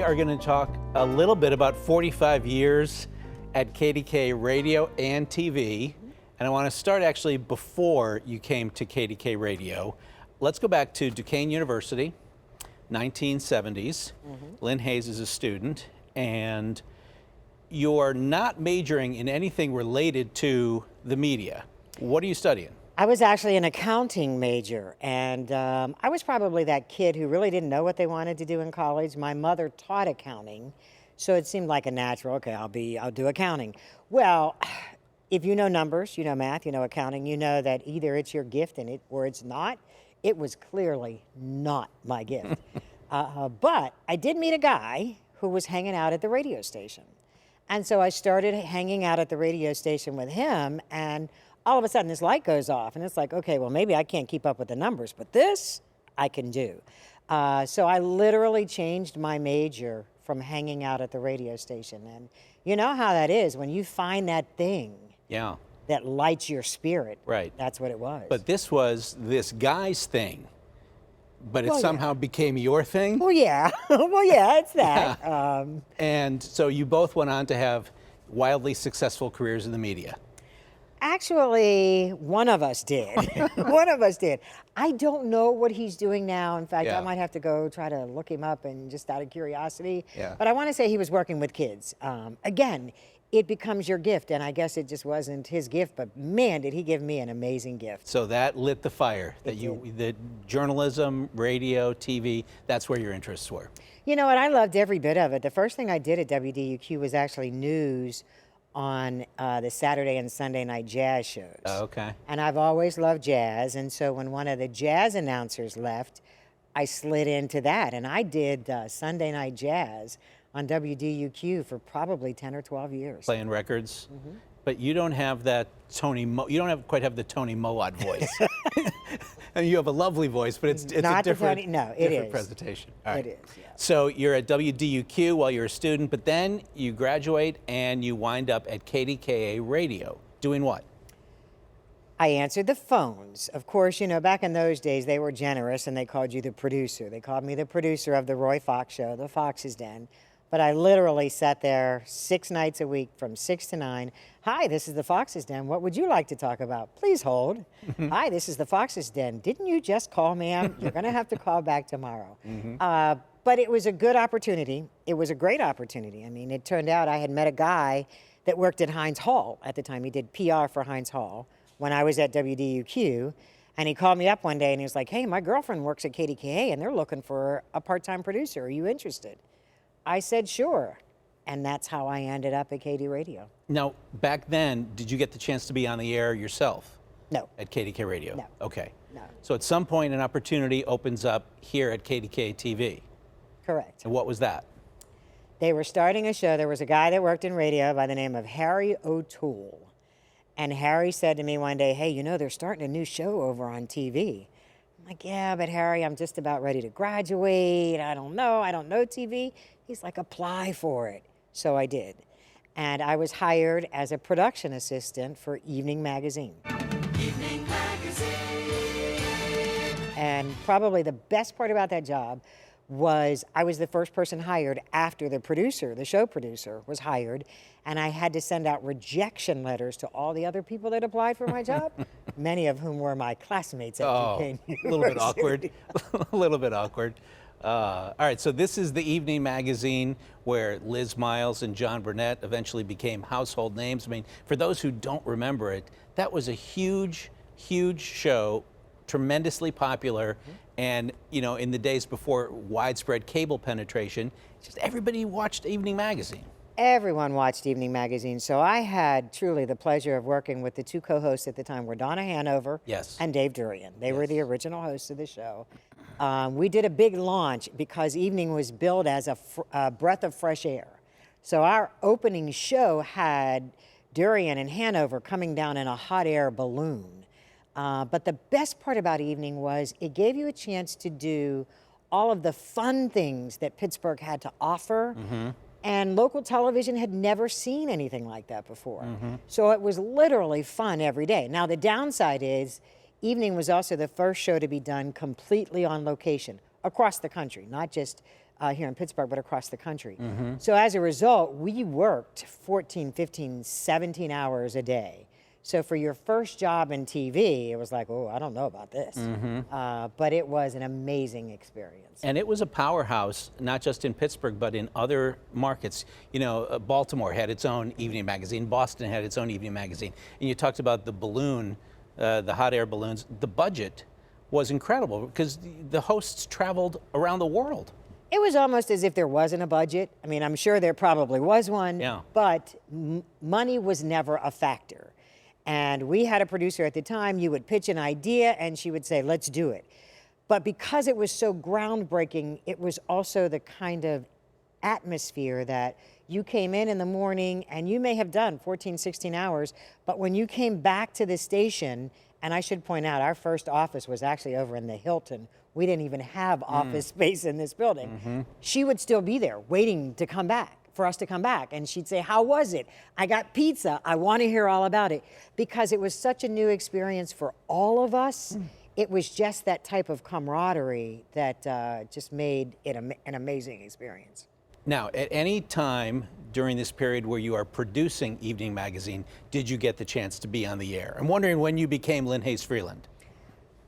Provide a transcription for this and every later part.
are going to talk a little bit about 45 years at KDKA Radio and TV. And I want to start actually before you came to KDKA Radio. Let's go back to Duquesne University, 1970s. Lynne Hayes is a student, and you're not majoring in anything related to the media. What are you studying? I was actually an accounting major, and I was probably that kid who really didn't know what they wanted to do in college. My mother taught accounting, so it seemed like a natural, okay, I'll do accounting. Well, if you know numbers, you know math, you know accounting, you know that either it's your gift or it's not. It was clearly not my gift. But I did meet a guy who was hanging out at the radio station. And so I started hanging out at the radio station with him, and all of a sudden this light goes off, and it's like, okay, well, maybe I can't keep up with the numbers, but this I can do. So I literally changed my major from hanging out at the radio station. And you know how that is when you find that thing that lights your spirit. Right. That's what it was. But this was this guy's thing, but it somehow became your thing? Well, yeah. Well, yeah, it's that. Yeah. And so you both went on to have wildly successful careers in the media. Actually, one of us did. One of us did. I don't know what he's doing now. In fact, I might have to go try to look him up and just out of curiosity. But I want to say he was working with kids. Again, it becomes your gift, and I guess it just wasn't his gift, but man, did he give me an amazing gift. So that lit the fire, the journalism, radio, TV, that's where your interests were. You know what, I loved every bit of it. The first thing I did at WDUQ was actually news on the Saturday and Sunday night jazz shows. Oh, okay. And I've always loved jazz, and so when one of the jazz announcers left, I slid into that, and I did Sunday night jazz on WDUQ for probably 10 or 12 years. Playing records, but you don't have that you don't quite have the Tony Mowat voice. And you have a lovely voice, but it's not a different, different presentation. All right. It is, yeah. So you're at WDUQ while you're a student, but then you graduate and you wind up at KDKA Radio. Doing what? I answered the phones. Of course, you know, back in those days, they were generous and they called you the producer. They called me the producer of the Roy Fox Show, the Fox's Den. But I literally sat there 6 nights a week from 6 to 9. Hi, this is the Fox's Den. What would you like to talk about? Please hold. Hi, this is the Fox's Den. Didn't you just call, ma'am? You're going to have to call back tomorrow. But it was a good opportunity. It was a great opportunity. I mean, it turned out I had met a guy that worked at Heinz Hall at the time. He did PR for Heinz Hall when I was at WDUQ. And he called me up one day and he was like, hey, my girlfriend works at KDKA and they're looking for a part-time producer. Are you interested? I said, sure. And that's how I ended up at KD Radio. Now, back then, did you get the chance to be on the air yourself? No. At KDKA Radio? No. Okay. No. So at some point, an opportunity opens up here at KDKA-TV. Correct. And what was that? They were starting a show. There was a guy that worked in radio by the name of Harry O'Toole. And Harry said to me one day, hey, you know, they're starting a new show over on TV. I'm like, yeah, but Harry, I'm just about ready to graduate. I don't know TV. He's like, apply for it. So I did. And I was hired as a production assistant for Evening Magazine. Evening Magazine. And probably the best part about that job was I was the first person hired after the producer, the show producer, was hired, and I had to send out rejection letters to all the other people that applied for my job, many of whom were my classmates at Duquesne University. A little bit awkward. A little bit awkward. All right, so this is the Evening Magazine where Liz Miles and John Burnett eventually became household names. I mean, for those who don't remember it, that was a huge, huge show, tremendously popular. And, you know, in the days before widespread cable penetration, just everybody watched Evening Magazine. Everyone watched Evening Magazine, so I had truly the pleasure of working with the two co-hosts at the time were Donna Hanover and Dave Durian. They were the original hosts of the show. We did a big launch because Evening was billed as a breath of fresh air. So our opening show had Durian and Hanover coming down in a hot air balloon. But the best part about Evening was it gave you a chance to do all of the fun things that Pittsburgh had to offer. And local television had never seen anything like that before. So it was literally fun every day. Now the downside is Evening was also the first show to be done completely on location across the country, not just here in Pittsburgh, but across the country. So as a result, we worked 14, 15, 17 hours a day. So for your first job in TV, it was like, oh, I don't know about this. But it was an amazing experience. And it was a powerhouse, not just in Pittsburgh, but in other markets. You know, Baltimore had its own evening magazine. Boston had its own evening magazine. And you talked about the balloon, the hot air balloons. The budget was incredible because the hosts traveled around the world. It was almost as if there wasn't a budget. I mean, I'm sure there probably was one, but money was never a factor. And we had a producer at the time. You would pitch an idea and she would say, let's do it. But because it was so groundbreaking, it was also the kind of atmosphere that you came in the morning and you may have done 14, 16 hours, but when you came back to the station, and I should point out, our first office was actually over in the Hilton. We didn't even have office space in this building. She would still be there waiting to come back, for us to come back. And she'd say, how was it? I got pizza. I want to hear all about it. Because it was such a new experience for all of us. It was just that type of camaraderie that just made it an amazing experience. Now, at any time during this period where you are producing Evening Magazine, did you get the chance to be on the air? I'm wondering when you became Lynne Hayes-Freeland.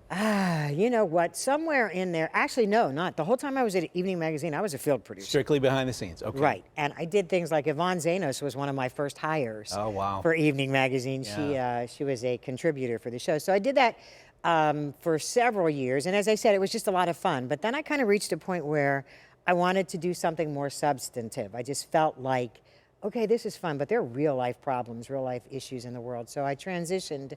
You know what? Somewhere in there, actually, no, not. The whole time I was at Evening Magazine, I was a field producer. Strictly behind the scenes, okay. Right, and I did things like Yvonne Zanos was one of my first hires for Evening Magazine. She was a contributor for the show. So I did that for several years, and as I said, it was just a lot of fun. But then I kind of reached a point where I wanted to do something more substantive. I just felt like, okay, this is fun, but there are real life problems, real life issues in the world. So I transitioned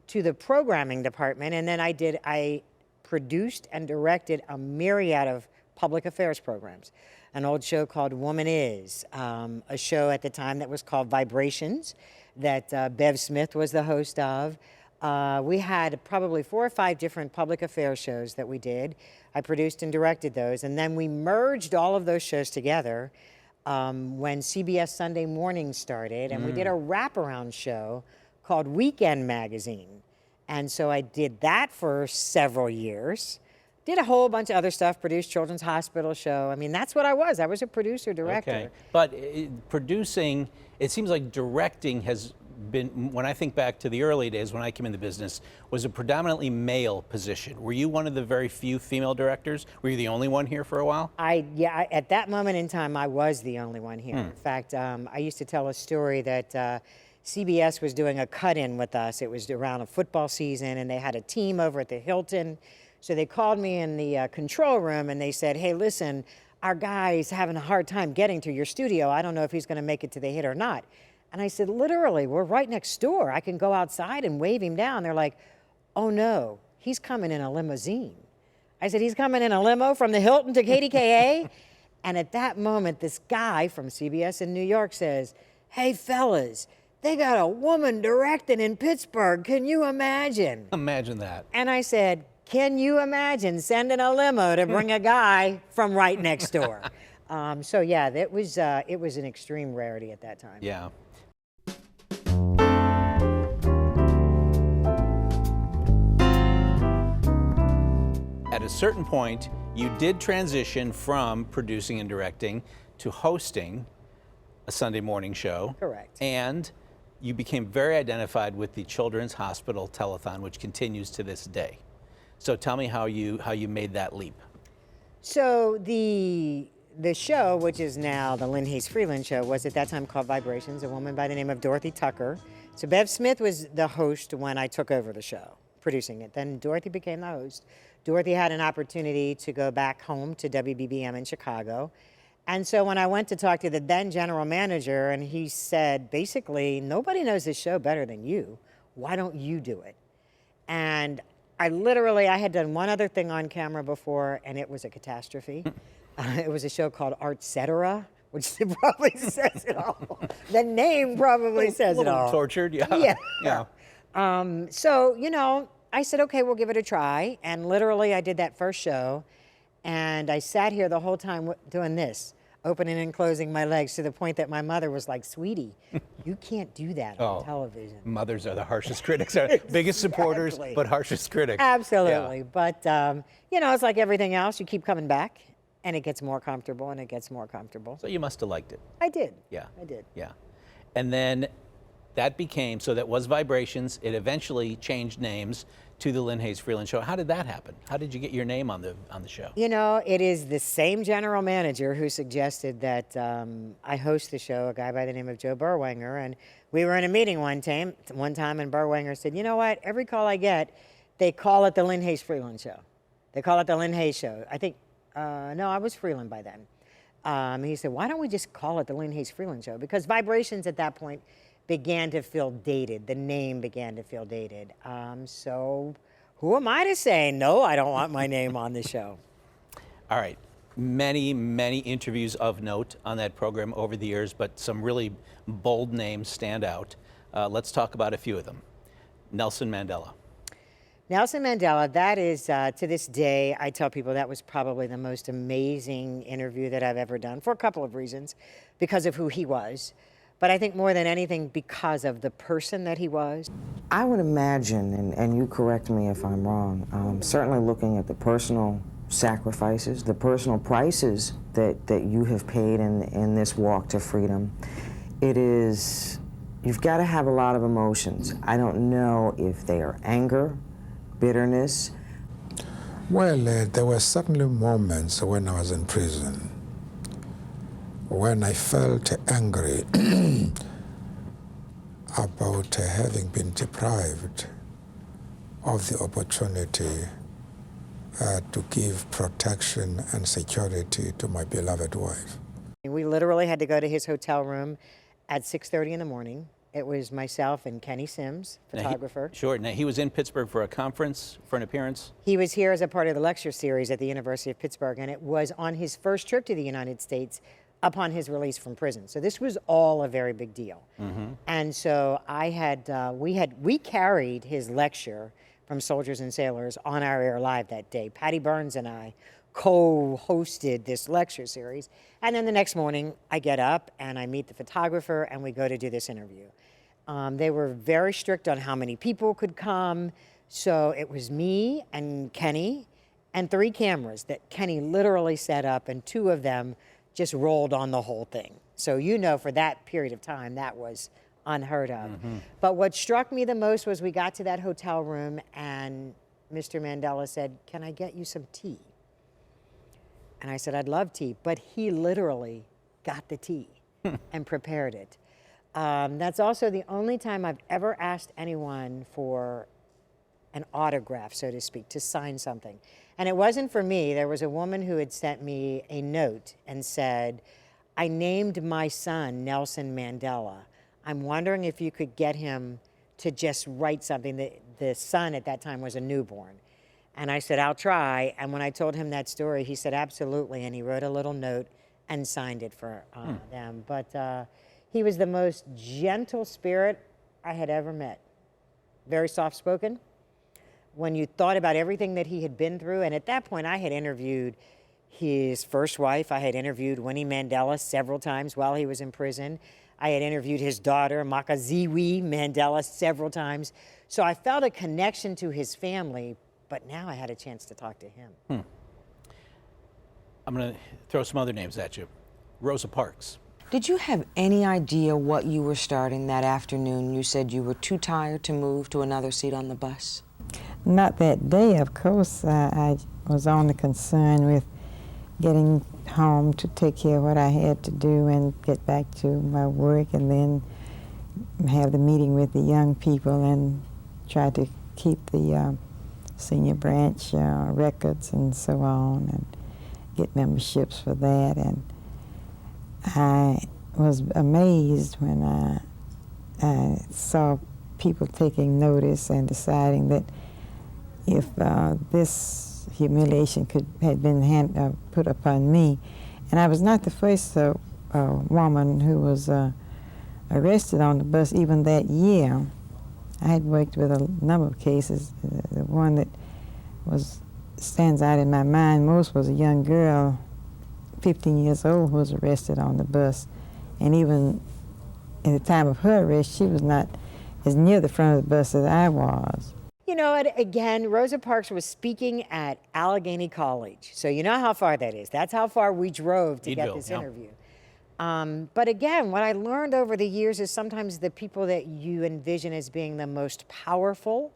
to the programming department, and then I produced and directed a myriad of public affairs programs. An old show called Woman Is, a show at the time that was called Vibrations, that Bev Smith was the host of. We had probably 4 or 5 different public affairs shows that we did. I produced and directed those, and then we merged all of those shows together when CBS Sunday Morning started, and we did a wraparound show called Weekend Magazine. And so I did that for several years. Did a whole bunch of other stuff, produced Children's Hospital show. I mean, that's what I was. I was a producer, director. Okay, but producing, it seems like directing has been, when I think back to the early days when I came in the business, was a predominantly male position. Were you one of the very few female directors? Were you the only one here for a while? At that moment in time, I was the only one here. In fact, I used to tell a story that CBS was doing a cut-in with us. It was around a football season, and they had a team over at the Hilton. So they called me in the control room, and they said, hey, listen, our guy's having a hard time getting to your studio. I don't know if he's going to make it to the hit or not. And I said, literally, we're right next door. I can go outside and wave him down. They're like, oh, no, he's coming in a limousine. I said, he's coming in a limo from the Hilton to KDKA? And at that moment, this guy from CBS in New York says, hey, fellas, they got a woman directing in Pittsburgh. Can you imagine? Imagine that. And I said, can you imagine sending a limo to bring a guy from right next door? So yeah, it was an extreme rarity at that time. Yeah. At a certain point, you did transition from producing and directing to hosting a Sunday morning show. Correct. And you became very identified with the Children's Hospital Telethon, which continues to this day. So tell me how you made that leap. So the show, which is now the Lynne Hayes-Freeland show, was at that time called Vibrations, a woman by the name of Dorothy Tucker. So Bev Smith was the host when I took over the show, producing it. Then Dorothy became the host. Dorothy had an opportunity to go back home to WBBM in Chicago. And so when I went to talk to the then general manager, and he said, basically, nobody knows this show better than you. Why don't you do it? And I had done one other thing on camera before, and it was a catastrophe. It was a show called Artcetera, which probably says it all. The name probably says it all. Tortured, yeah. Yeah. So, you know, I said, okay, we'll give it a try. And literally, I did that first show, and I sat here the whole time doing this, opening and closing my legs, to the point that my mother was like, sweetie, you can't do that on television. Mothers are the harshest critics, biggest supporters, but harshest critics. Absolutely. Yeah. But, you know, it's like everything else. You keep coming back, and it gets more comfortable, and it gets more comfortable. So you must have liked it. I did. Yeah. I did. Yeah. And then that became, so that was Vibrations. It eventually changed names to the Lynne Hayes-Freeland Show. How did that happen? How did you get your name on the show? You know, it is the same general manager who suggested that I host the show, a guy by the name of Joe Burwanger. And we were in a meeting one time, and Burwanger said, you know what, every call I get, they call it the Lynne Hayes-Freeland Show. They call it the Lynne Hayes Show. I think, no, I was Freeland by then. He said, why don't we just call it the Lynne Hayes-Freeland Show? Because Vibrations at that point began to feel dated. The name began to feel dated. So who am I to say, no, I don't want my name on the show? All right. Many, many interviews of note on that program over the years, but some really bold names stand out. Let's talk about a few of them. Nelson Mandela. Nelson Mandela, that is, to this day, I tell people that was probably the most amazing interview that I've ever done for a couple of reasons, because of who he was. But I think more than anything because of the person that he was. I would imagine, and you correct me if I'm wrong, certainly looking at the personal sacrifices, the personal prices that you have paid in this walk to freedom, it is, you've got to have a lot of emotions. I don't know if they are anger, bitterness. Well, there were certainly moments when I was in prison when I felt angry about having been deprived of the opportunity to give protection and security to my beloved wife. We literally had to go to his hotel room at 6:30 in the morning. It was myself and Kenny Sims, photographer. Now he was in Pittsburgh for a conference, for an appearance? He was here as a part of the lecture series at the University of Pittsburgh, and it was on his first trip to the United States upon his release from prison. So this was all a very big deal. And so we carried his lecture from Soldiers and Sailors on our air live that day. Patty Burns and I co-hosted this lecture series. And then the next morning, I get up and I meet the photographer and we go to do this interview. They were very strict on how many people could come. So it was me and Kenny and 3 cameras that Kenny literally set up, and 2 of them just rolled on the whole thing. So you know, for that period of time, that was unheard of. But what struck me the most was we got to that hotel room and Mr. Mandela said, can I get you some tea? And I said, I'd love tea. But he literally got the tea and prepared it. That's also the only time I've ever asked anyone for an autograph, so to speak, to sign something. And it wasn't for me. There was a woman who had sent me a note and said, I named my son Nelson Mandela. I'm wondering if you could get him to just write something. The son at that time was a newborn. And I said, I'll try. And when I told him that story, he said, absolutely. And he wrote a little note and signed it for them. But he was the most gentle spirit I had ever met. Very soft-spoken. When you thought about everything that he had been through, and at that point I had interviewed his first wife, I had interviewed Winnie Mandela several times while he was in prison. I had interviewed his daughter, Makaziwe Mandela, several times. So I felt a connection to his family, but now I had a chance to talk to him. I'm going to throw some other names at you. Rosa Parks. Did you have any idea what you were starting that afternoon? You said you were too tired to move to another seat on the bus. Not that day, of course. I was only concerned with getting home to take care of what I had to do and get back to my work, and then have the meeting with the young people and try to keep the senior branch records and so on, and get memberships for that. And I was amazed when I saw people taking notice and deciding that if this humiliation had been put upon me. And I was not the first woman who was arrested on the bus even that year. I had worked with a number of cases. The one that stands out in my mind most was a young girl, 15 years old, who was arrested on the bus. And even at the time of her arrest, she was not as near the front of the bus as I was. You know, again, Rosa Parks was speaking at Allegheny College. So you know how far that is. That's how far we drove to get this interview. But again, what I learned over the years is sometimes the people that you envision as being the most powerful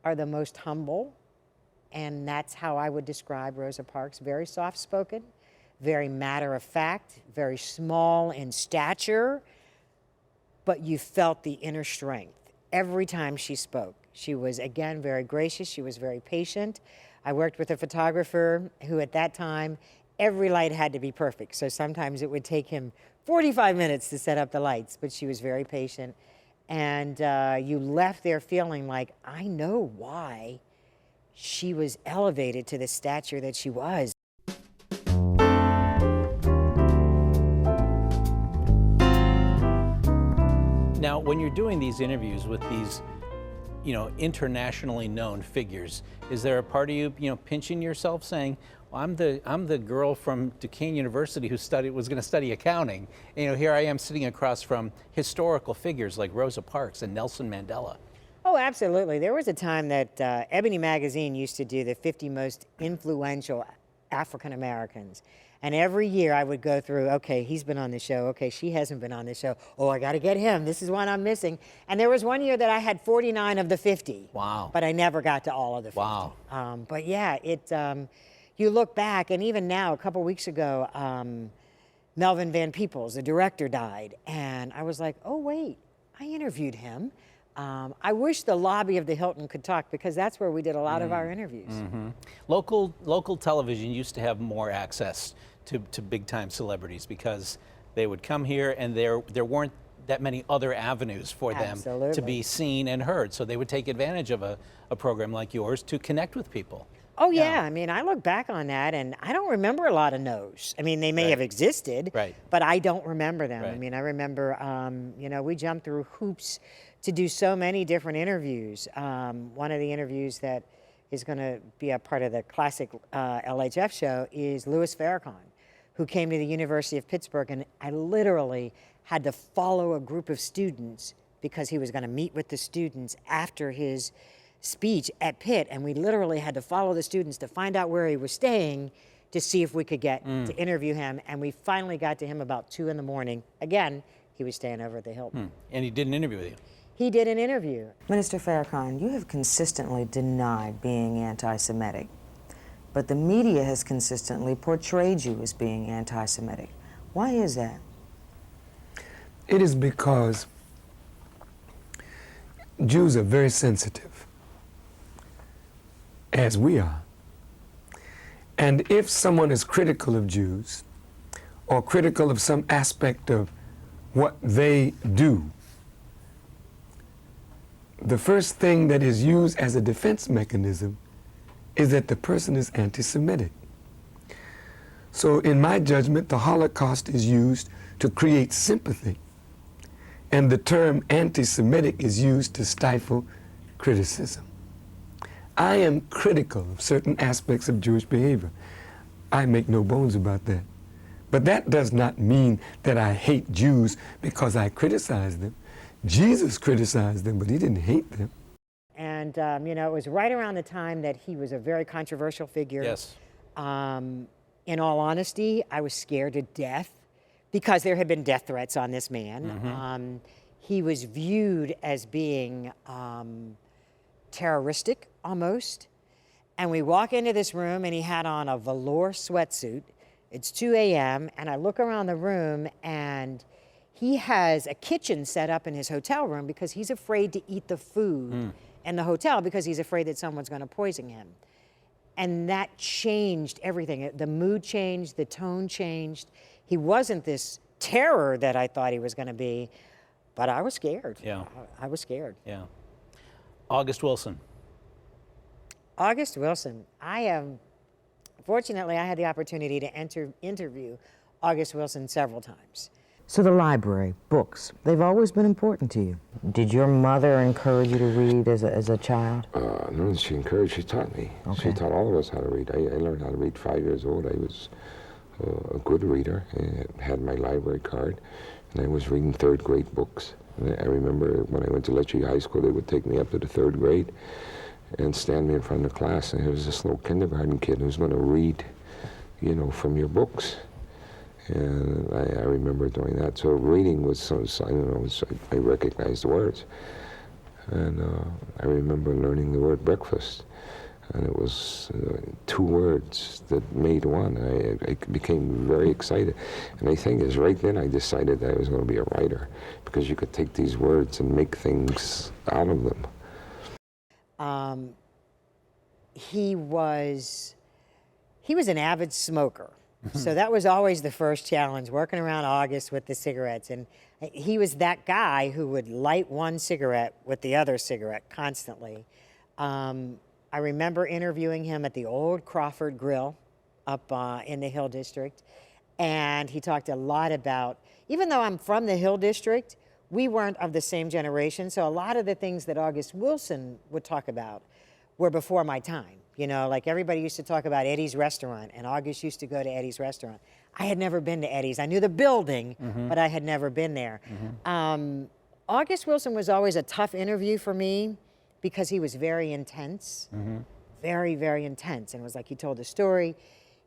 are the most humble. And that's how I would describe Rosa Parks. Very soft-spoken, very matter-of-fact, very small in stature, but you felt the inner strength every time she spoke. She was, again, very gracious. She was very patient. I worked with a photographer who at that time, every light had to be perfect. So sometimes it would take him 45 minutes to set up the lights, but she was very patient. And you left there feeling like, I know why she was elevated to the stature that she was. Now, when you're doing these interviews with these, you know, internationally known figures, is there a part of you, you know, pinching yourself saying, well, I'm the girl from Duquesne University who was going to study accounting. And, you know, here I am sitting across from historical figures like Rosa Parks and Nelson Mandela. Oh, absolutely. There was a time that Ebony Magazine used to do the 50 most influential African Americans. And every year I would go through, okay, he's been on the show. Okay, she hasn't been on the show. Oh, I got to get him. This is one I'm missing. And there was one year that I had 49 of the 50. Wow. But I never got to all of the 50. Wow. But yeah, you look back, and even now, a couple weeks ago, Melvin Van Peebles, the director, died. And I was like, oh, wait, I interviewed him. I wish the lobby of the Hilton could talk, because that's where we did a lot of our interviews. Mm-hmm. Local television used to have more access to big-time celebrities because they would come here and there weren't that many other avenues for them to be seen and heard. So they would take advantage of a program like yours to connect with people. Oh, yeah. I mean, I look back on that, and I don't remember a lot of no's. I mean, they may have existed, but I don't remember them. I mean, I remember, you know, we jumped through hoops to do so many different interviews. One of the interviews that is going to be a part of the classic LHF show is Louis Farrakhan, who came to the University of Pittsburgh, and I literally had to follow a group of students because he was going to meet with the students after his speech at Pitt, and we literally had to follow the students to find out where he was staying to see if we could get to interview him, and we finally got to him about 2 in the morning. Again, he was staying over at the Hilton. And he did an interview with you? He did an interview. Minister Farrakhan, you have consistently denied being anti-Semitic, but the media has consistently portrayed you as being anti-Semitic. Why is that? It is because Jews are very sensitive, as we are. And if someone is critical of Jews or critical of some aspect of what they do, the first thing that is used as a defense mechanism is that the person is anti-Semitic. So in my judgment, the Holocaust is used to create sympathy, and the term anti-Semitic is used to stifle criticism. I am critical of certain aspects of Jewish behavior. I make no bones about that. But that does not mean that I hate Jews because I criticize them. Jesus criticized them, but he didn't hate them. And, you know, it was right around the time that he was a very controversial figure. Yes. In all honesty, I was scared to death because there had been death threats on this man. He was viewed as being terroristic, almost. And we walk into this room, and he had on a velour sweatsuit. It's 2 a.m., and I look around the room, and he has a kitchen set up in his hotel room because he's afraid to eat the food in the hotel because he's afraid that someone's going to poison him. And that changed everything. The mood changed, the tone changed. He wasn't this terror that I thought he was going to be, but I was scared. Yeah. I was scared. Yeah. August Wilson. August Wilson. Fortunately, I had the opportunity to interview August Wilson several times. So the library, books, they've always been important to you. Did your mother encourage you to read as a child? No, she encouraged, she taught me. Okay. She taught all of us how to read. I learned how to read 5 years old. I was a good reader. I had my library card, and I was reading third grade books. And I remember when I went to Letchey High School, they would take me up to the 3rd grade, and stand me in front of the class, and there was this little kindergarten kid who was going to read, you know, from your books. And I remember doing that. So reading was, so I don't know, I recognized the words. And I remember learning the word breakfast. And it was 2 words that made one. I became very excited. And the thing is, right then I decided that I was going to be a writer, because you could take these words and make things out of them. He was an avid smoker. So that was always the first challenge, working around August with the cigarettes. And he was that guy who would light one cigarette with the other cigarette constantly. I remember interviewing him at the old Crawford Grill up in the Hill District. And he talked a lot about, even though I'm from the Hill District, we weren't of the same generation. So a lot of the things that August Wilson would talk about were before my time. You know, like everybody used to talk about Eddie's Restaurant, and August used to go to Eddie's Restaurant. I had never been to Eddie's. I knew the building, but I had never been there. August Wilson was always a tough interview for me because he was very intense, very, very intense. And it was like he told a story.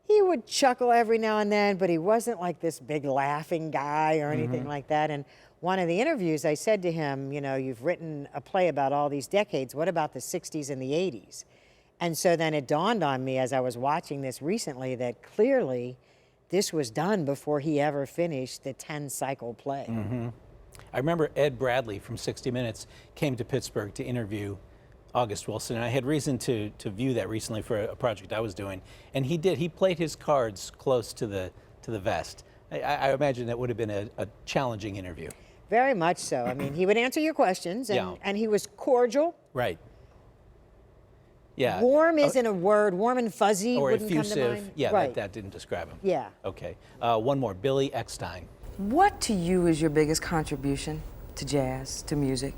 He would chuckle every now and then, but he wasn't like this big laughing guy or anything like that. And one of the interviews, I said to him, you know, you've written a play about all these decades. What about the 60s and the 80s? And so then it dawned on me as I was watching this recently that clearly this was done before he ever finished the 10-cycle play. I remember Ed Bradley from 60 Minutes came to Pittsburgh to interview August Wilson, and I had reason to view that recently for a project I was doing, and he did. He played his cards close to the vest. I imagine that would have been a challenging interview. Very much so. I mean, he would answer your questions, and he was cordial. Right. Yeah. Warm isn't a word. Warm and fuzzy or wouldn't effusive. come to mind. Yeah, right. that didn't describe him. Yeah. Okay. One more. Billy Eckstine. What to you is your biggest contribution to jazz, to music?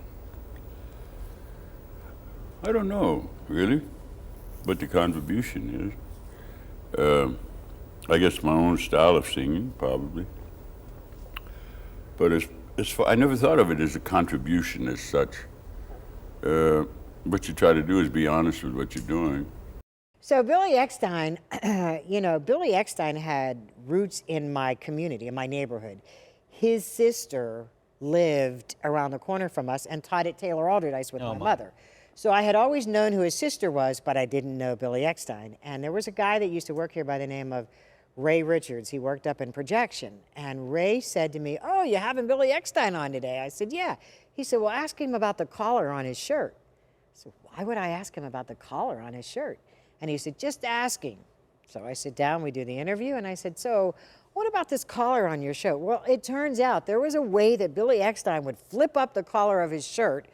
I don't know, really, what the contribution is. I guess my own style of singing, probably. But I never thought of it as a contribution as such. What you try to do is be honest with what you're doing. So Billy Eckstine, you know, Billy Eckstine had roots in my community, in my neighborhood. His sister lived around the corner from us and taught at Taylor Alderdice with my mother. So I had always known who his sister was, but I didn't know Billy Eckstine. And there was a guy that used to work here by the name of Ray Richards. He worked up in projection. And Ray said to me, "Oh, you're having Billy Eckstine on today?" I said, "Yeah." He said, "Well, ask him about the collar on his shirt." I said, "Why would I ask him about the collar on his shirt?" And he said, "Just asking." So I sit down, we do the interview, and I said, "So what about this collar on your shirt?" Well, it turns out there was a way that Billy Eckstine would flip up the collar of his shirt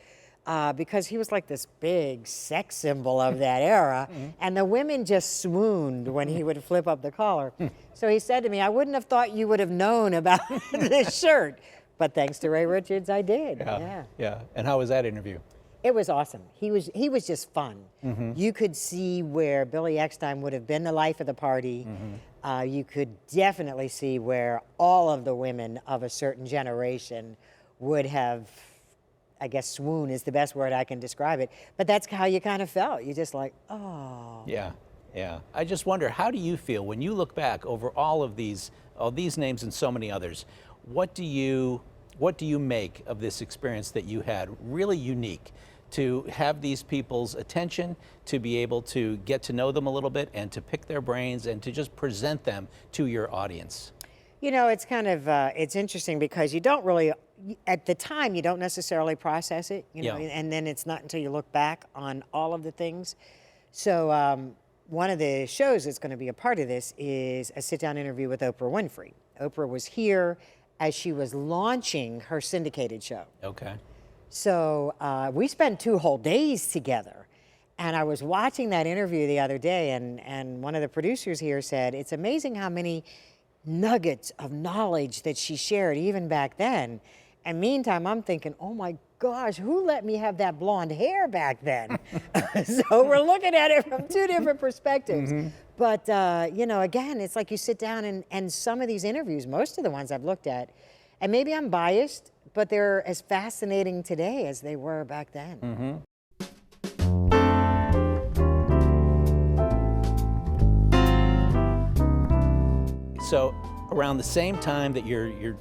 because he was like this big sex symbol of that era, and the women just swooned when he would flip up the collar. So he said to me, "I wouldn't have thought you would have known about this shirt, but thanks to Ray Richards, I did." Yeah. And how was that interview? It was awesome. He was just fun. You could see where Billy Eckstine would have been the life of the party. You could definitely see where all of the women of a certain generation would have, I guess swoon is the best word I can describe it, but that's how you kind of felt. You just like, oh. Yeah. I just wonder, how do you feel when you look back over all these names and so many others? What do you make of this experience that you had, really unique, to have these people's attention, to be able to get to know them a little bit and to pick their brains and to just present them to your audience? You know, it's kind of, it's interesting because you don't really, at the time, you don't necessarily process it, you know, and then it's not until you look back on all of the things. So one of the shows that's going to be a part of this is a sit-down interview with Oprah Winfrey. Oprah was here as she was launching her syndicated show. Okay. So we spent 2 whole days together. And I was watching that interview the other day, and one of the producers here said, it's amazing how many nuggets of knowledge that she shared even back then. And meantime, I'm thinking, oh my gosh, who let me have that blonde hair back then? So we're looking at it from 2 different perspectives. But, you know, again, it's like you sit down and some of these interviews, most of the ones I've looked at, and maybe I'm biased, but they're as fascinating today as they were back then. So around the same time that you're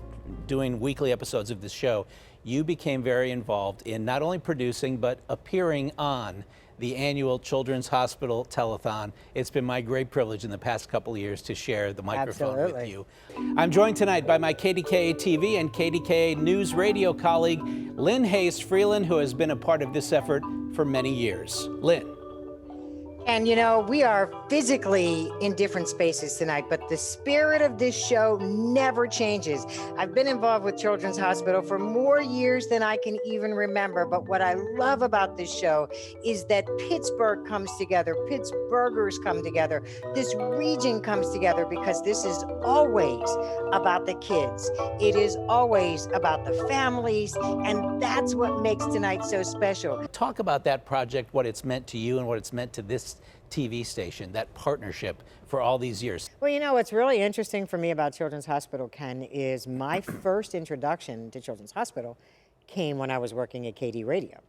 doing weekly episodes of this show, you became very involved in not only producing, but appearing on the annual Children's Hospital Telethon. It's been my great privilege in the past couple of years to share the microphone with you. I'm joined tonight by my KDKA-TV and KDKA News Radio colleague, Lynne Hayes-Freeland, who has been a part of this effort for many years. Lynne. And you know, we are physically in different spaces tonight, but the spirit of this show never changes. I've been involved with Children's Hospital for more years than I can even remember. But what I love about this show is that Pittsburgh comes together, Pittsburghers come together, this region comes together, because this is always about the kids. It is always about the families, and that's what makes tonight so special. Talk about that project, what it's meant to you and what it's meant to this TV station, that partnership for all these years. Well, you know, what's really interesting for me about Children's Hospital, Ken, is my first introduction to Children's Hospital came when I was working at KD Radio.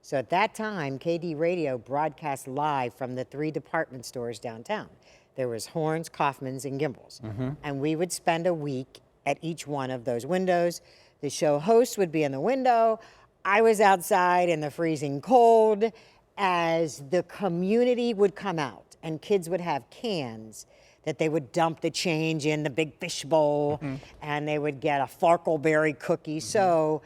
So at that time, KD Radio broadcast live from the 3 department stores downtown. There was Horns, Kaufman's, and Gimbel's. And we would spend a week at each one of those windows. The show host would be in the window. I was outside in the freezing cold as the community would come out, and kids would have cans that they would dump the change in the big fish bowl, and they would get a Farkleberry cookie. So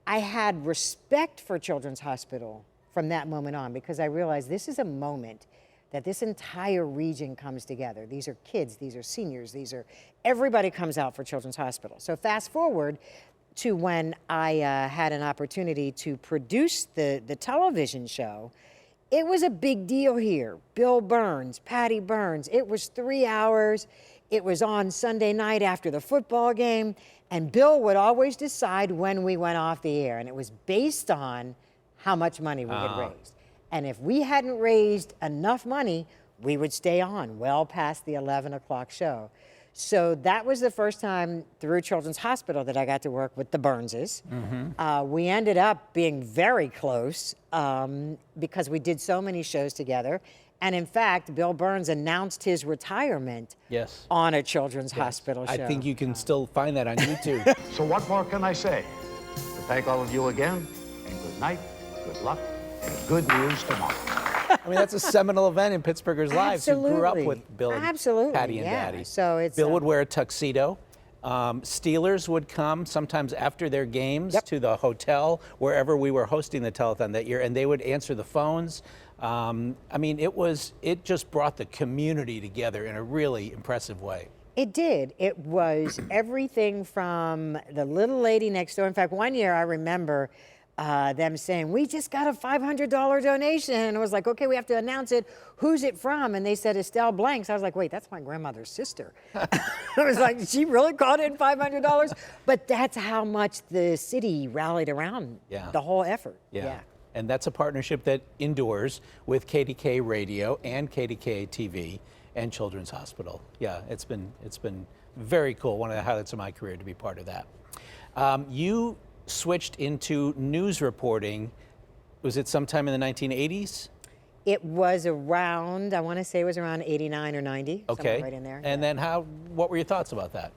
I had respect for Children's Hospital from that moment on, because I realized this is a moment that this entire region comes together. These are kids, these are seniors, everybody comes out for Children's Hospital. So fast forward to when I had an opportunity to produce the television show. It was a big deal here. Bill Burns, Patty Burns. It was 3 hours. It was on Sunday night after the football game, and Bill would always decide when we went off the air, and it was based on how much money we had raised. And if we hadn't raised enough money, we would stay on well past the 11 o'clock show. So that was the first time through Children's Hospital that I got to work with the Burnses. We ended up being very close because we did so many shows together. And in fact, Bill Burns announced his retirement on a Children's Hospital show. I think you can still find that on YouTube. So what more can I say? To thank all of you again, and good night, good luck, and good news tomorrow. I mean, that's a seminal event in Pittsburghers' lives who grew up with Bill and Patty and Daddy. So it's, Bill would wear a tuxedo. Steelers would come sometimes after their games to the hotel, wherever we were hosting the telethon that year, and they would answer the phones. I mean, it just brought the community together in a really impressive way. It did. It was everything from the little lady next door. In fact, one year I remember them saying, we just got a $500 donation. And I was like, okay, we have to announce it. Who's it from? And they said, Estelle Blanks. I was like, wait, that's my grandmother's sister. I was like, she really called in $500? But that's how much the city rallied around the whole effort. And that's a partnership that endures with KDKA Radio and KDKA-TV and Children's Hospital. Yeah, it's been very cool. One of the highlights of my career to be part of that. You switched into news reporting. Was it sometime in the 1980s? It was around, I want to say it was around 89 or 90. Okay. Right in there. And then what were your thoughts about that?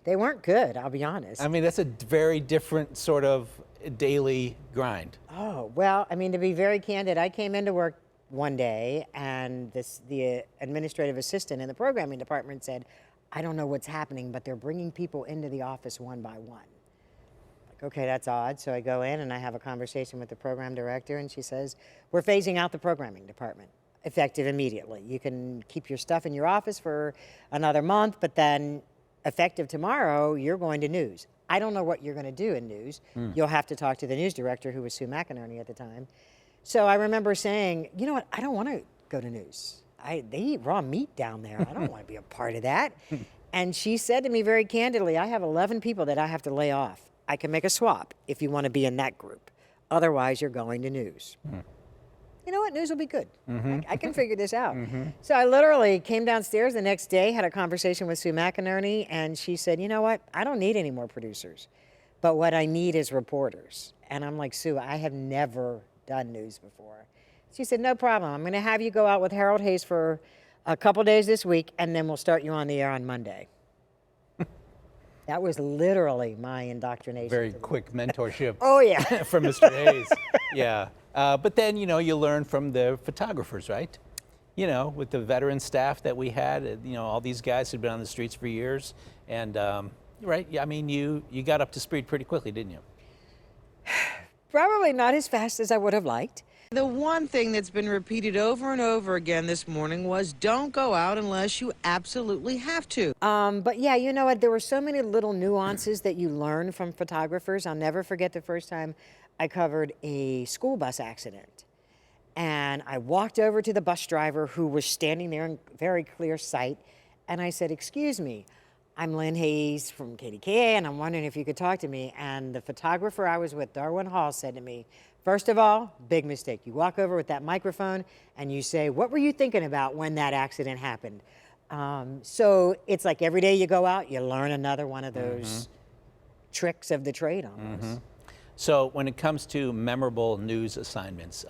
They weren't good, I'll be honest. I mean, that's a very different sort of daily grind. Oh, well, I mean, to be very candid, I came into work one day and the administrative assistant in the programming department said, I don't know what's happening, but they're bringing people into the office one by one. Okay, that's odd. So I go in and I have a conversation with the program director, and she says, we're phasing out the programming department, effective immediately. You can keep your stuff in your office for another month, but then effective tomorrow, you're going to news. I don't know what you're going to do in news. You'll have to talk to the news director, who was Sue McInerney at the time. So I remember saying, you know what, I don't want to go to news. They eat raw meat down there. I don't want to be a part of that. And she said to me very candidly, I have 11 people that I have to lay off. I can make a swap if you want to be in that group. Otherwise, you're going to news. You know what? News will be good. I can figure this out. So I literally came downstairs the next day, had a conversation with Sue McInerney, and she said, you know what? I don't need any more producers, but what I need is reporters. And I'm like, Sue, I have never done news before. She said, no problem. I'm going to have you go out with Harold Hayes for a couple days this week, and then we'll start you on the air on Monday. That was literally my indoctrination. Very quick mentorship. Oh, yeah. From Mr. Hayes. Yeah. But then, you learn from the photographers, right? With the veteran staff that we had, all these guys who'd been on the streets for years. And, right, yeah, I mean, you got up to speed pretty quickly, didn't you? Probably not as fast as I would have liked. The one thing that's been repeated over and over again this morning was don't go out unless you absolutely have to. But yeah, you know what? There were so many little nuances that you learn from photographers. I'll never forget the first time I covered a school bus accident. And I walked over to the bus driver who was standing there in very clear sight. And I said, "Excuse me, I'm Lynne Hayes from KDKA, and I'm wondering if you could talk to me." And the photographer I was with, Darwin Hall, said to me, "First of all, big mistake. You walk over with that microphone and you say, 'What were you thinking about when that accident happened?'" So it's like every day you go out, you learn another one of those tricks of the trade almost. So when it comes to memorable news assignments,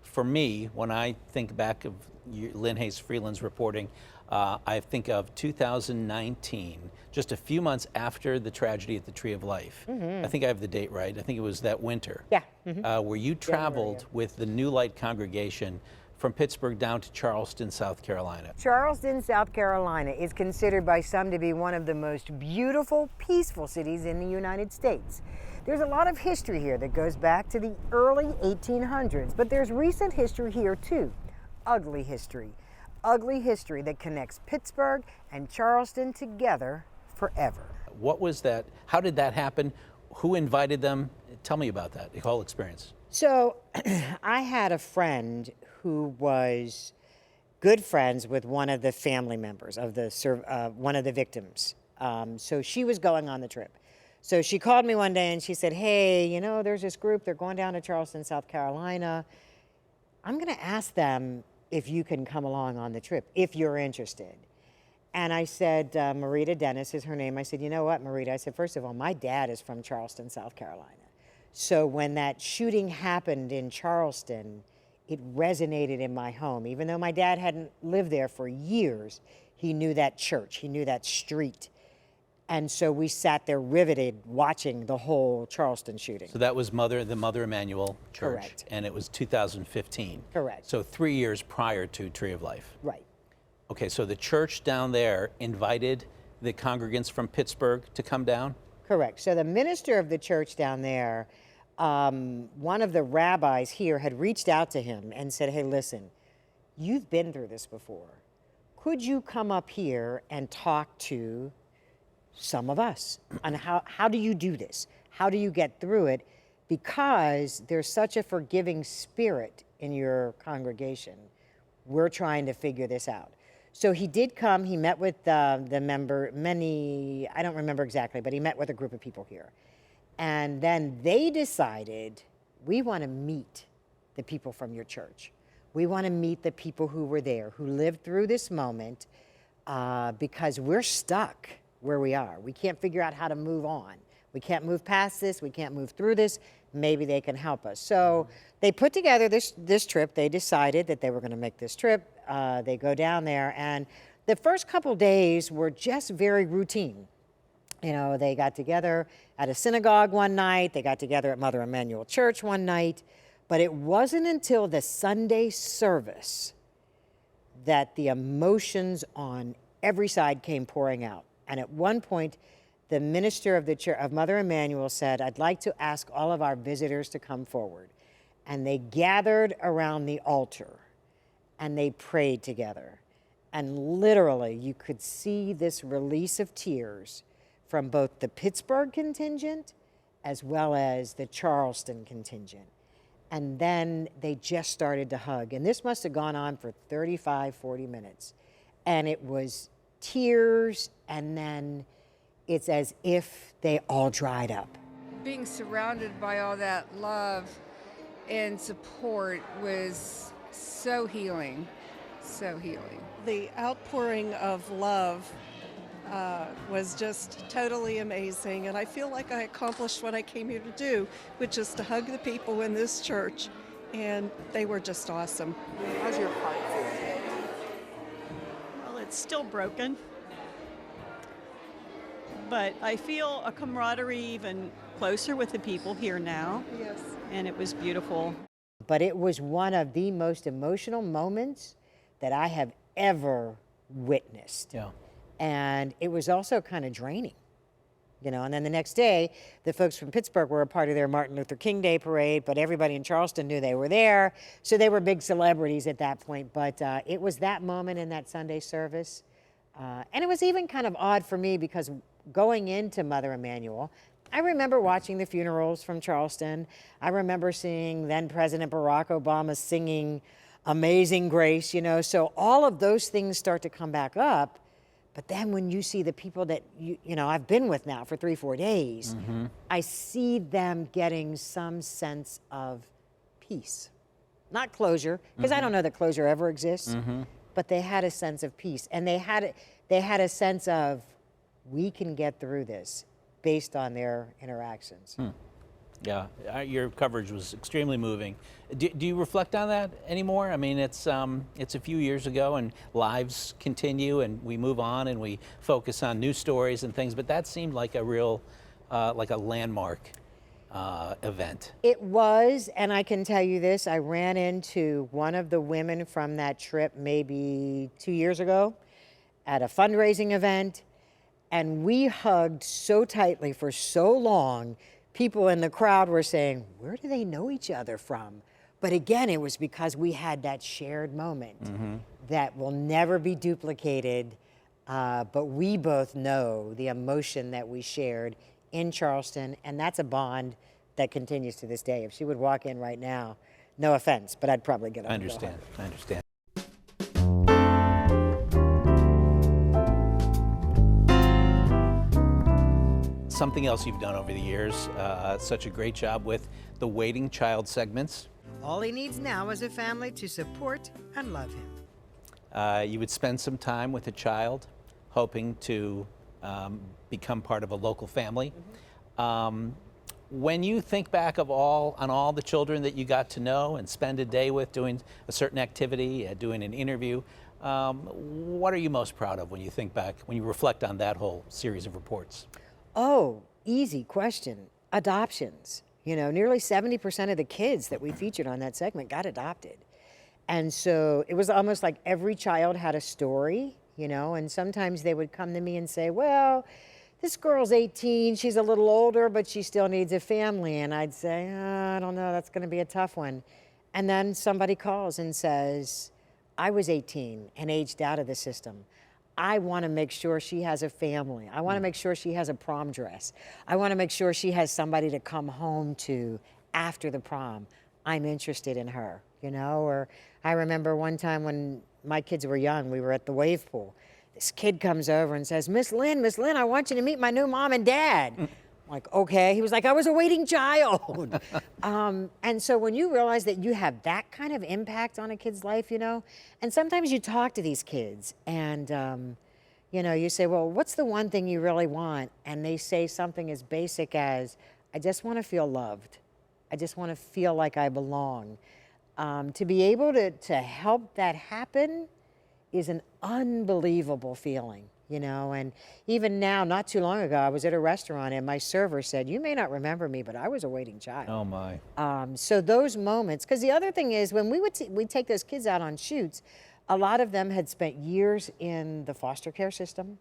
for me, when I think back of Lynne Hayes-Freeland's reporting, I think of 2019, just a few months after the tragedy at the Tree of Life. I think I have the date right. I think it was that winter. Yeah. Where you traveled with the New Light congregation from Pittsburgh down to Charleston, South Carolina. Charleston, South Carolina is considered by some to be one of the most beautiful, peaceful cities in the United States. There's a lot of history here that goes back to the early 1800s, but there's recent history here too. Ugly history that connects Pittsburgh and Charleston together forever. What was that? How did that happen? Who invited them? Tell me about that, the whole experience. So I had a friend who was good friends with one of the family members of one of the victims. So she was going on the trip. So she called me one day and she said, "Hey, there's this group, they're going down to Charleston, South Carolina. I'm going to ask them if you can come along on the trip, if you're interested." And I said, Marita Dennis is her name. I said, "You know what, Marita?" I said, "First of all, my dad is from Charleston, South Carolina. So when that shooting happened in Charleston, it resonated in my home. Even though my dad hadn't lived there for years, he knew that church, he knew that street. And so we sat there riveted watching the whole Charleston shooting." So that was the Mother Emanuel Church. Correct. And it was 2015. Correct. So 3 years prior to Tree of Life. Right. Okay, so the church down there invited the congregants from Pittsburgh to come down? Correct. So the minister of the church down there, one of the rabbis here had reached out to him and said, "Hey, listen, you've been through this before. Could you come up here and talk to some of us on how do you do this? How do you get through it? Because there's such a forgiving spirit in your congregation. We're trying to figure this out." So he did come, he met with the member, I don't remember exactly, but he met with a group of people here. And then they decided, we want to meet the people from your church. We want to meet the people who were there, who lived through this moment, because we're stuck where we are. We can't figure out how to move on. We can't move past this. We can't move through this. Maybe they can help us. So they put together this trip. They decided that they were going to make this trip. They go down there, and the first couple days were just very routine. They got together at a synagogue one night. They got together at Mother Emanuel Church one night. But it wasn't until the Sunday service that the emotions on every side came pouring out. And at one point, the minister of the church, of Mother Emanuel, said, "I'd like to ask all of our visitors to come forward." And they gathered around the altar and they prayed together. And literally, you could see this release of tears from both the Pittsburgh contingent as well as the Charleston contingent. And then they just started to hug. And this must have gone on for 35, 40 minutes. And it was tears, and then it's as if they all dried up. Being surrounded by all that love and support was so healing, so healing. The outpouring of love was just totally amazing, and I feel like I accomplished what I came here to do, which is to hug the people in this church, and they were just awesome. How's your heart feeling? it's still broken, but I feel a camaraderie even closer with the people here now. Yes. And it was beautiful. But it was one of the most emotional moments that I have ever witnessed. Yeah. And it was also kind of draining, you know. And then the next day, the folks from Pittsburgh were a part of their Martin Luther King Day parade, but everybody in Charleston knew they were there. So they were big celebrities at that point. But it was that moment in that Sunday service. And it was even kind of odd for me because going into Mother Emanuel, I remember watching the funerals from Charleston. I remember seeing then President Barack Obama singing Amazing Grace, you know, so all of those things start to come back up. But then when you see the people that, you know, I've been with now for 3-4 days, I see them getting some sense of peace. Not closure, because I don't know that closure ever exists, but they had a sense of peace. And they had a sense of, we can get through this, based on their interactions. Yeah, your coverage was extremely moving. Do you reflect on that anymore? I mean, it's a few years ago, and lives continue, and we move on, and we focus on news stories and things. But that seemed like a real, like a landmark event. It was, and I can tell you this: I ran into one of the women from that trip maybe 2 years ago at a fundraising event. And we hugged so tightly for so long, people in the crowd were saying, where do they know each other from? But again, it was because we had that shared moment that will never be duplicated. But we both know the emotion that we shared in Charleston, and that's a bond that continues to this day. If she would walk in right now, no offense, but I'd probably get up. I understand. I understand. Something else you've done over the years, such a great job with the waiting child segments. All he needs now is a family to support and love him. You would spend some time with a child, hoping to become part of a local family. When you think back on all the children that you got to know and spend a day with, doing a certain activity, doing an interview, what are you most proud of when you think back, when you reflect on that whole series of reports? Oh, easy question. Adoptions. You know, nearly 70% of the kids that we featured on that segment got adopted. And so it was almost like every child had a story, you know, and sometimes they would come to me and say, well, this girl's 18, she's a little older, but she still needs a family. And I'd say, I don't know, that's gonna be a tough one. And then somebody calls and says, I was 18 and aged out of the system. I want to make sure she has a family. I want to make sure she has a prom dress. I want to make sure she has somebody to come home to after the prom. I'm interested in her, you know? Or I remember one time when my kids were young, we were at the wave pool. This kid comes over and says, Miss Lynne, I want you to meet my new mom and dad. I'm like, okay. He was like, I was a waiting child. And so when you realize that you have that kind of impact on a kid's life, you know, and sometimes you talk to these kids and, you know, you say, well, what's the one thing you really want? And they say something as basic as, I just want to feel loved. I just want to feel like I belong. To be able to help that happen is an unbelievable feeling. You know, and even now, not too long ago, I was at a restaurant and my server said, you may not remember me, but I was a waiting child. Oh my. So those moments, because the other thing is when we'd take those kids out on shoots, a lot of them had spent years in the foster care system.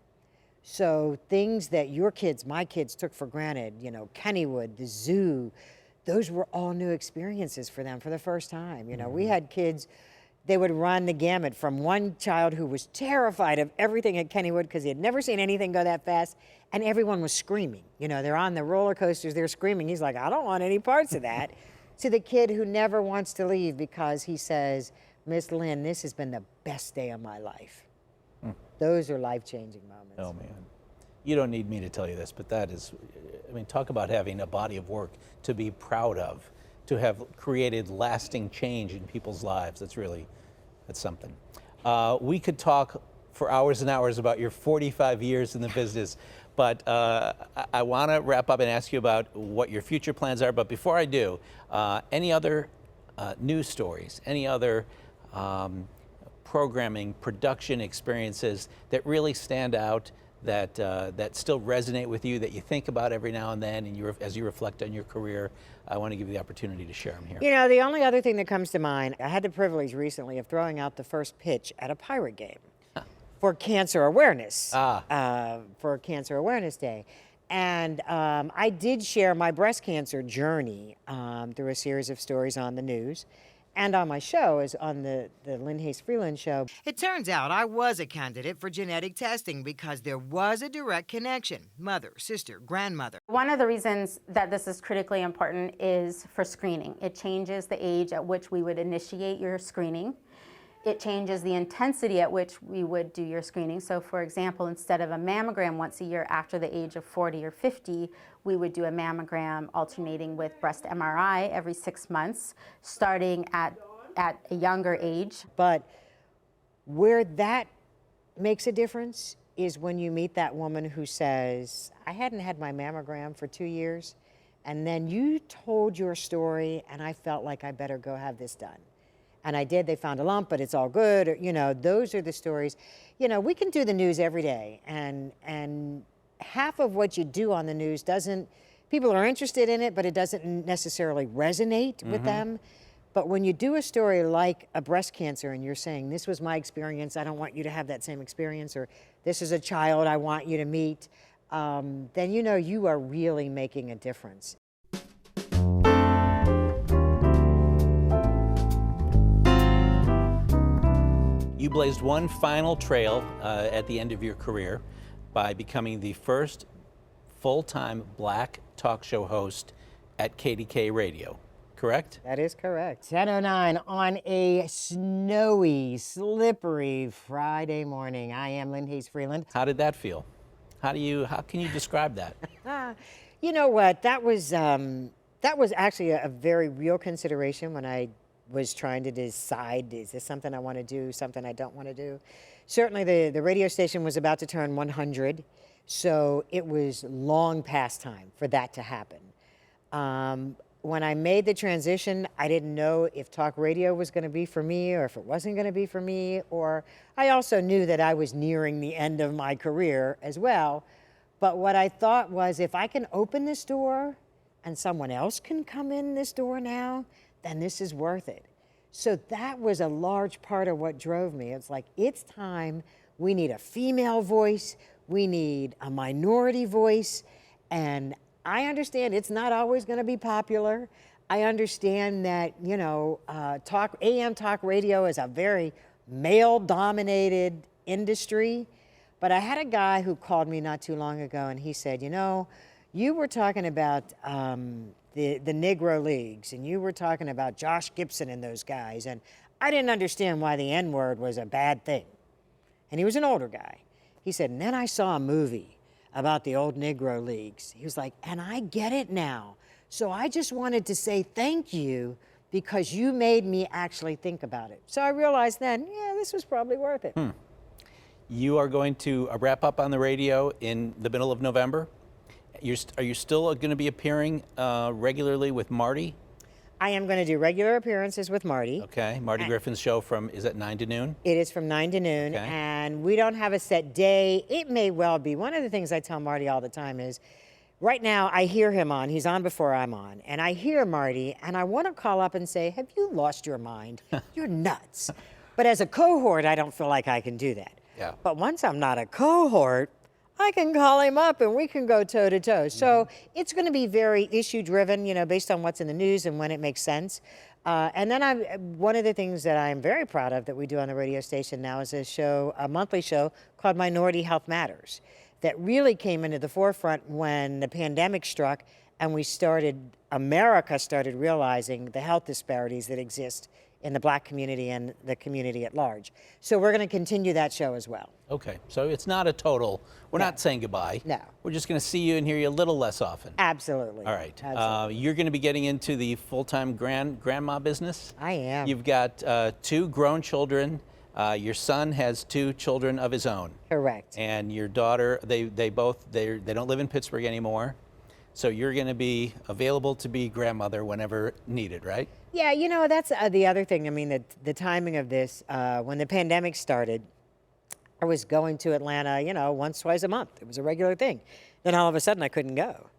So things that your kids, my kids took for granted, you know, Kennywood, the zoo, those were all new experiences for them for the first time. You know, we had kids, they would run the gamut from one child who was terrified of everything at Kennywood because he had never seen anything go that fast, and everyone was screaming. You know, they're on the roller coasters, they're screaming. He's like, I don't want any parts of that. To the kid who never wants to leave because he says, Miss Lynne, this has been the best day of my life. Those are life-changing moments. Oh man. You don't need me to tell you this, but that is, I mean, talk about having a body of work to be proud of, to have created lasting change in people's lives. That's something. We could talk for hours and hours about your 45 years in the business, but I want to wrap up and ask you about what your future plans are. But before I do, any other news stories, any other programming, production experiences that really stand out, that still resonate with you, that you think about every now and then, and as you reflect on your career? I want to give you the opportunity to share them here. You know, the only other thing that comes to mind, I had the privilege recently of throwing out the first pitch at a Pirate game for cancer awareness, for Cancer Awareness Day. And I did share my breast cancer journey through a series of stories on the news. And on my show, is on the Lynne Hayes-Freeland show. It turns out I was a candidate for genetic testing because there was a direct connection. Mother, sister, grandmother. One of the reasons that this is critically important is for screening. It changes the age at which we would initiate your screening. It changes the intensity at which we would do your screening. So for example, instead of a mammogram once a year after the age of 40 or 50, we would do a mammogram alternating with breast MRI every 6 months, starting at a younger age. But where that makes a difference is when you meet that woman who says, I hadn't had my mammogram for 2 years, and then you told your story, and I felt like I better go have this done. And I did. They found a lump, but it's all good. Or, you know, those are the stories. You know, we can do the news every day, and half of what you do on the news doesn't, people are interested in it, but it doesn't necessarily resonate with them. But when you do a story like a breast cancer and you're saying, this was my experience, I don't want you to have that same experience, or this is a child I want you to meet, then you know you are really making a difference. You blazed one final trail at the end of your career by becoming the first full-time Black talk show host at KDKA Radio, correct? That is correct. 10:09 on a snowy, slippery Friday morning. I am Lynne Hayes-Freeland. How did that feel? How can you describe that? You know what? That was actually a very real consideration when I was trying to decide, is this something I want to do, something I don't want to do? Certainly the radio station was about to turn 100, so it was long past time for that to happen. When I made the transition, I didn't know if talk radio was going to be for me or if it wasn't going to be for me, or I also knew that I was nearing the end of my career as well. But what I thought was, if I can open this door and someone else can come in this door now, then this is worth it. So that was a large part of what drove me. It's like, it's time. We need a female voice. We need a minority voice. And I understand it's not always going to be popular. I understand that, you know, AM talk radio is a very male-dominated industry. But I had a guy who called me not too long ago, and he said, you know, you were talking about the Negro Leagues, and you were talking about Josh Gibson and those guys, and I didn't understand why the N-word was a bad thing. And he was an older guy. He said, and then I saw a movie about the old Negro Leagues. He was like, and I get it now. So I just wanted to say thank you because you made me actually think about it. So I realized then, yeah, this was probably worth it. You are going to wrap up on the radio in the middle of November. Are you still going to be appearing regularly with Marty? I am going to do regular appearances with Marty. Okay, Marty Griffin's show is at 9 to noon? It is from 9 to noon, okay. And we don't have a set day. It may well be. One of the things I tell Marty all the time is, right now I hear him on, he's on before I'm on, and I hear Marty, and I want to call up and say, have you lost your mind? You're nuts. But as a cohort, I don't feel like I can do that. Yeah. But once I'm not a cohort, I can call him up and we can go toe to toe. So it's going to be very issue driven, you know, based on what's in the news and when it makes sense. And then one of the things that I'm very proud of that we do on the radio station now is a monthly show called Minority Health Matters that really came into the forefront when the pandemic struck and America started realizing the health disparities that exist in the Black community and the community at large. So we're going to continue that show as well. Okay, so it's not a total, we're not saying goodbye. No. We're just going to see you and hear you a little less often. Absolutely. All right. Absolutely. You're going to be getting into the full-time grandma business. I am. You've got 2 grown children. Your son has 2 children of his own. Correct. And your daughter, they don't live in Pittsburgh anymore. So you're going to be available to be grandmother whenever needed, right? Yeah, you know, that's the other thing. I mean, the timing of this, when the pandemic started, I was going to Atlanta, you know, once, twice a month. It was a regular thing. Then all of a sudden I couldn't go.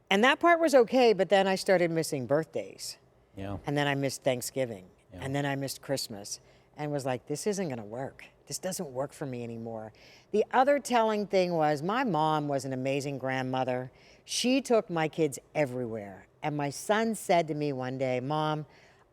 And that part was okay, but then I started missing birthdays. Yeah. And then I missed Thanksgiving. Yeah. And then I missed Christmas. And was like, this isn't gonna work. This doesn't work for me anymore. The other telling thing was my mom was an amazing grandmother. She took my kids everywhere. And my son said to me one day, Mom,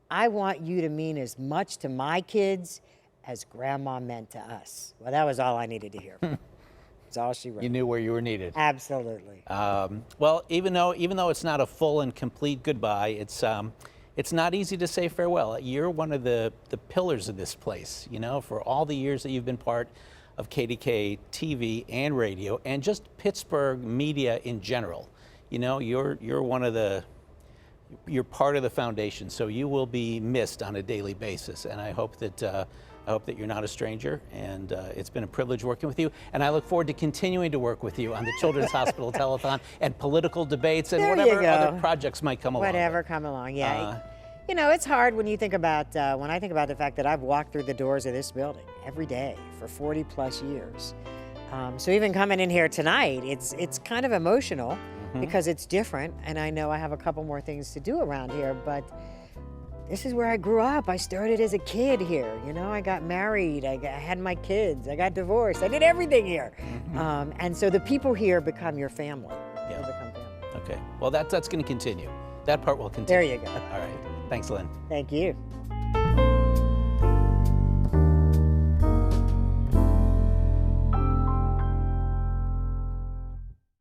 I want you to mean as much to my kids as Grandma meant to us. Well, that was all I needed to hear. That's all she wrote. You knew where you were needed. Absolutely. Well, even though it's not a full and complete goodbye, it's not easy to say farewell. You're one of the pillars of this place, you know, for all the years that you've been part of KDKA-TV and radio, and just Pittsburgh media in general. You know, you're part of the foundation, so you will be missed on a daily basis. And I hope that you're not a stranger, and it's been a privilege working with you. And I look forward to continuing to work with you on the Children's Hospital Telethon and political debates and whatever other projects might come along. Whatever come along, yeah. You know, it's hard when you think about, when I think about the fact that I've walked through the doors of this building every day for 40 plus years. So even coming in here tonight, it's kind of emotional because it's different, and I know I have a couple more things to do around here, but this is where I grew up. I started as a kid here. You know, I got married, I had my kids, I got divorced, I did everything here. And so the people here become your family. Yeah. They become family. Okay, well that's going to continue. That part will continue. There you go. All right, thanks, Lynne. Thank you.